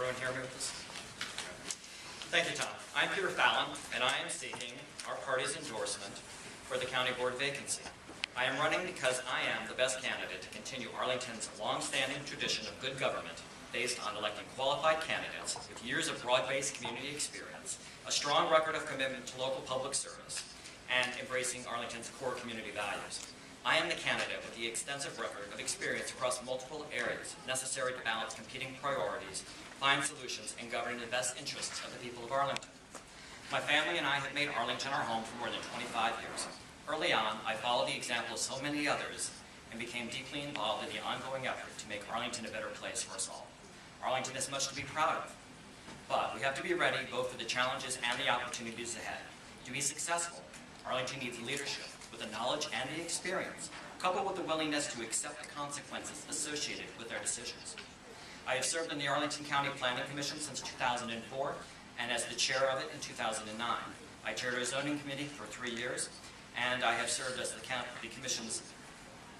everyone hear me with this? Thank you, Tom. I'm Peter Fallon, and I am seeking our party's endorsement for the county board vacancy. I am running because I am the best candidate to continue Arlington's long-standing tradition of good government based on electing qualified candidates with years of broad-based community experience, a strong record of commitment to local public service, and embracing Arlington's core community values. I am the candidate with the extensive record of experience across multiple areas necessary to balance competing priorities, find solutions, and govern in the best interests of the people of Arlington. My family and I have made Arlington our home for more than 25 years. Early on, I followed the example of so many others and became deeply involved in the ongoing effort to make Arlington a better place for us all. Arlington has much to be proud of, but we have to be ready both for the challenges and the opportunities ahead. To be successful, Arlington needs leadership with the knowledge and the experience, coupled with the willingness to accept the consequences associated with their decisions. I have served in the Arlington County Planning Commission since 2004, and as the chair of it in 2009. I chaired our zoning committee for 3 years, and I have served as the Commission's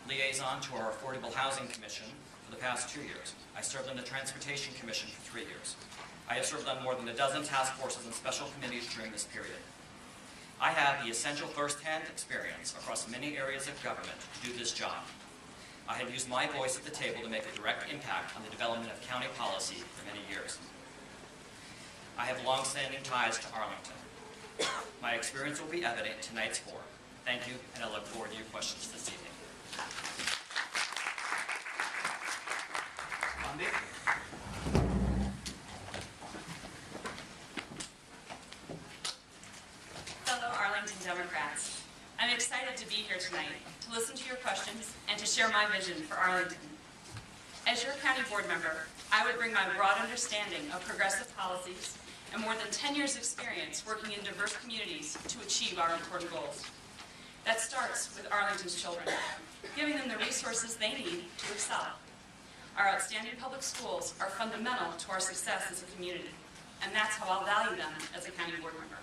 liaison to our Affordable Housing Commission for the past 2 years. I served on the Transportation Commission for 3 years. I have served on more than a dozen task forces and special committees during this period. I have the essential first-hand experience across many areas of government to do this job. I have used my voice at the table to make a direct impact on the development of county policy for many years. I have long-standing ties to Arlington. My experience will be evident in tonight's forum. Thank you, and I look forward to your questions this evening. Monday. Fellow Arlington Democrats, I'm excited to be here tonight to listen to your questions and to share my vision for Arlington. As your county board member, I would bring my broad understanding of progressive policies and more than 10 years' experience working in diverse communities to achieve our important goals. That starts with Arlington's children, giving them the resources they need to excel. Our outstanding public schools are fundamental to our success as a community, and that's how I'll value them as a county board member.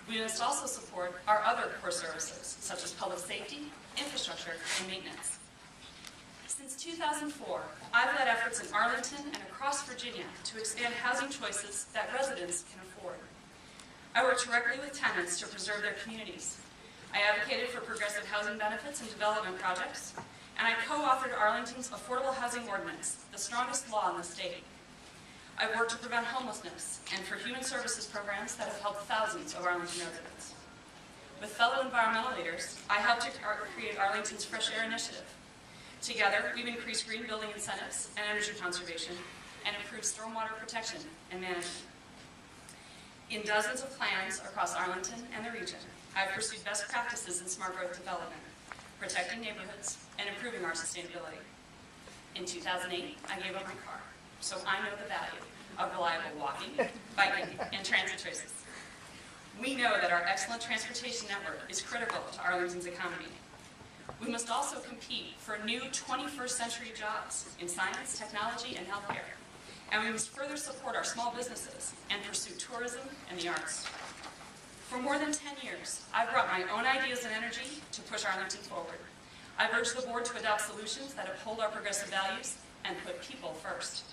We must also support our other core services, such as public safety, infrastructure, and maintenance. Since 2004, I've led efforts in Arlington and across Virginia to expand housing choices that residents can afford. I work directly with tenants to preserve their communities. I advocated for progressive housing benefits and development projects, and I co-authored Arlington's Affordable Housing Ordinance, the strongest law in the state. I worked to prevent homelessness and for human services programs that have helped thousands of Arlington residents. With fellow environmental leaders, I helped to create Arlington's Fresh Air Initiative. Together, we've increased green building incentives and energy conservation and improved stormwater protection and management. In dozens of plans across Arlington and the region, I've pursued best practices in smart growth development, protecting neighborhoods, and improving our sustainability. In 2008, I gave up my car, so I know the value of reliable walking, biking, and transit choices. We know that our excellent transportation network is critical to Arlington's economy. We must also compete for new 21st century jobs in science, technology, and healthcare. And we must further support our small businesses and pursue tourism and the arts. For more than 10 years, I've brought my own ideas and energy to push Arlington forward. I've urged the board to adopt solutions that uphold our progressive values and put people first.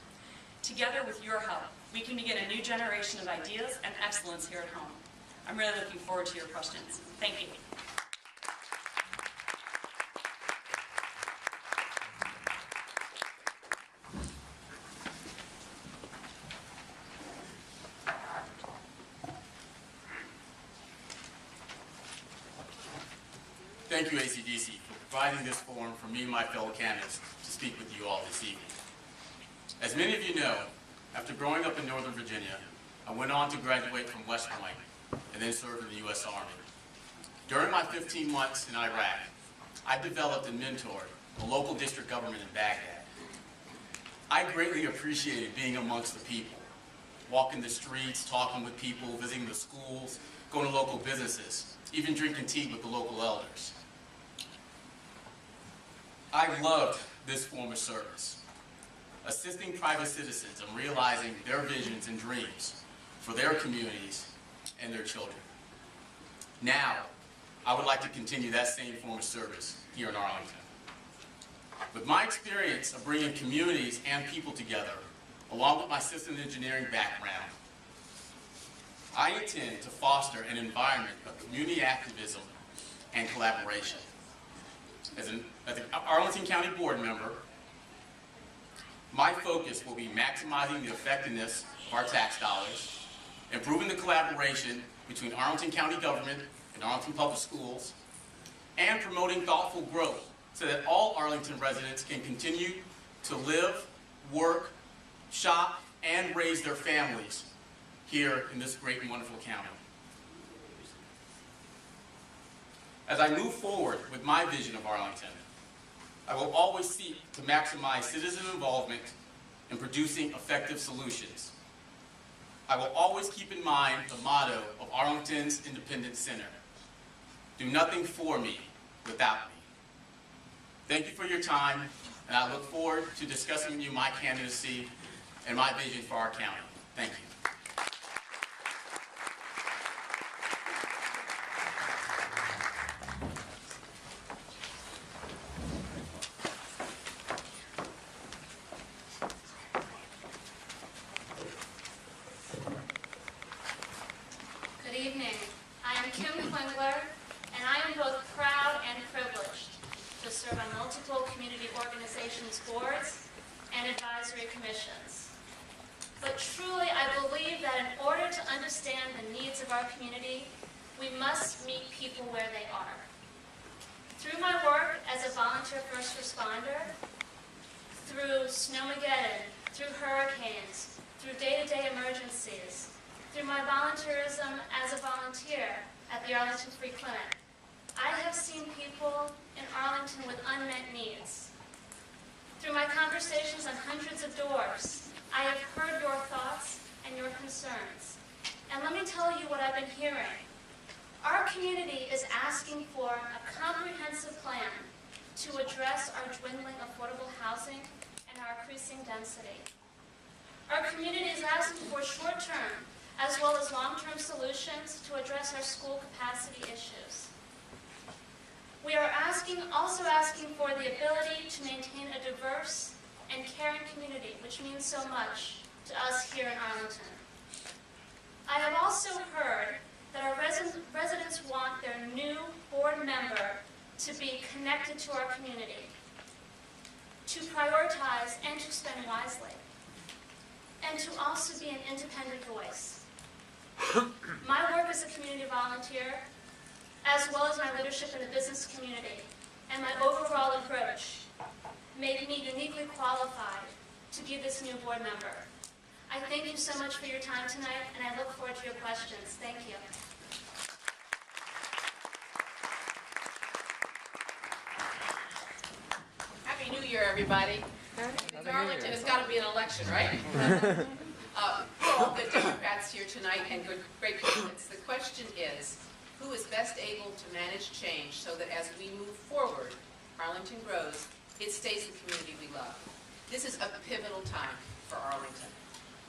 Together with your help, we can begin a new generation of ideas and excellence here at home. I'm really looking forward to your questions. Thank you. Thank you, ACDC, for providing this forum for me and my fellow candidates to speak with you all this evening. As many of you know, after growing up in Northern Virginia, I went on to graduate from West Point and then served in the U.S. Army. During my 15 months in Iraq, I developed and mentored a local district government in Baghdad. I greatly appreciated being amongst the people, walking the streets, talking with people, visiting the schools, going to local businesses, even drinking tea with the local elders. I loved this form of service, assisting private citizens in realizing their visions and dreams for their communities and their children. Now, I would like to continue that same form of service here in Arlington. With my experience of bringing communities and people together, along with my system engineering background. I intend to foster an environment of community activism and collaboration. As an Arlington County Board member, my focus will be maximizing the effectiveness of our tax dollars, improving the collaboration between Arlington County government and Arlington Public Schools, and promoting thoughtful growth so that all Arlington residents can continue to live, work, shop, and raise their families here in this great and wonderful county. As I move forward with my vision of Arlington, I will always seek to maximize citizen involvement in producing effective solutions. I will always keep in mind the motto of Arlington's Independence Center: do nothing for me without me. Thank you for your time, and I look forward to discussing with you my candidacy and my vision for our county. Thank you. Good evening. I am Kim Klingler, and I am both proud and privileged to serve on multiple community organizations' boards and advisory commissions. But truly, I believe that in order to understand the needs of our community, we must meet people where they are. Through my work as a volunteer first responder, through Snowmageddon, through hurricanes, through day-to-day emergencies, through my volunteerism as a volunteer at the Arlington Free Clinic, I have seen people in Arlington with unmet needs. Through my conversations on hundreds of doors, I have heard your thoughts and your concerns. And let me tell you what I've been hearing. Our community is asking for a comprehensive plan to address our dwindling affordable housing and our increasing density. Our community is asking for short-term as well as long-term solutions to address our school capacity issues. We are also asking for the ability to maintain a diverse and caring community, which means so much to us here in Arlington. I have also heard that our residents want their new board member to be connected to our community, to prioritize and to spend wisely, and to also be an independent voice. My work as a community volunteer, as well as my leadership in the business community, and my overall approach made me uniquely qualified to be this new board member. I thank you so much for your time tonight, and I look forward to your questions. Thank you. Happy New Year, everybody. In Arlington, it's got to be an election, right? We're all good Democrats here tonight and great candidates. The question is, who is best able to manage change so that as we move forward, Arlington grows, it stays the community we love. This is a pivotal time for Arlington.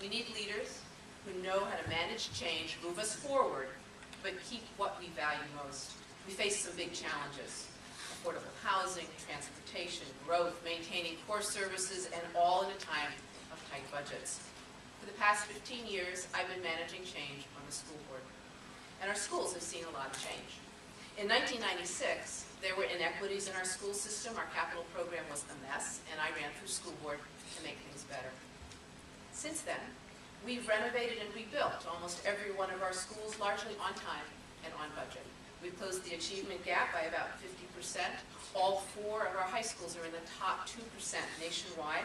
We need leaders who know how to manage change, move us forward, but keep what we value most. We face some big challenges: affordable housing, transportation, growth, maintaining core services, and all in a time of tight budgets. For the past 15 years, I've been managing change on the school board, and our schools have seen a lot of change. In 1996, there were inequities in our school system. Our capital program was a mess, and I ran through school board to make things better. Since then, we've renovated and rebuilt almost every one of our schools, largely on time and on budget. We've closed the achievement gap by about 50%. All 4 of our high schools are in the top 2% nationwide.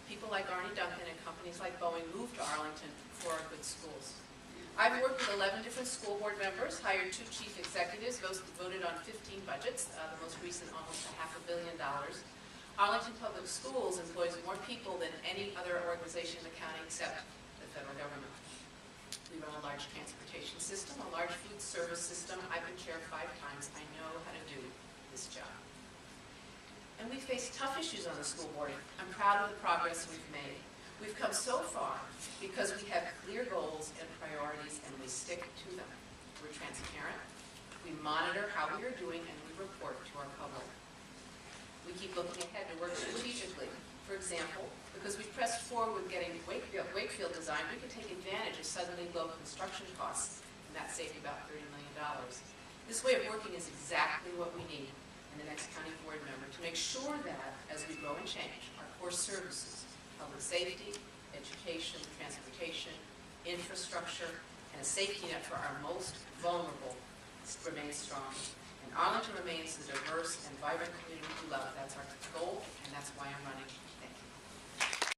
People like Arnie Duncan and companies like Boeing moved to Arlington for our good schools. I've worked with 11 different school board members, hired 2 chief executives, voted on 15 budgets, the most recent almost $500 million. Arlington Public Schools employs more people than any other organization in the county except the federal government. We run a large transportation system, a large food service system. I've been chair 5 times. I know how to do this job. And we face tough issues on the school board. I'm proud of the progress we've made. We've come so far because we have clear goals and priorities, and we stick to them. We're transparent. We monitor how we are doing, and we report to our public. We keep looking ahead to work strategically For example, because we pressed forward with getting Wakefield designed, we could take advantage of suddenly low construction costs, and that saved about $30 million. This way of working is exactly what we need in the next county board member to make sure that, as we grow and change, our core services, public safety, education, transportation, infrastructure, and a safety net for our most vulnerable remain strong. And Arlington remains the diverse and vibrant community we love. That's our goal, and that's why I'm running.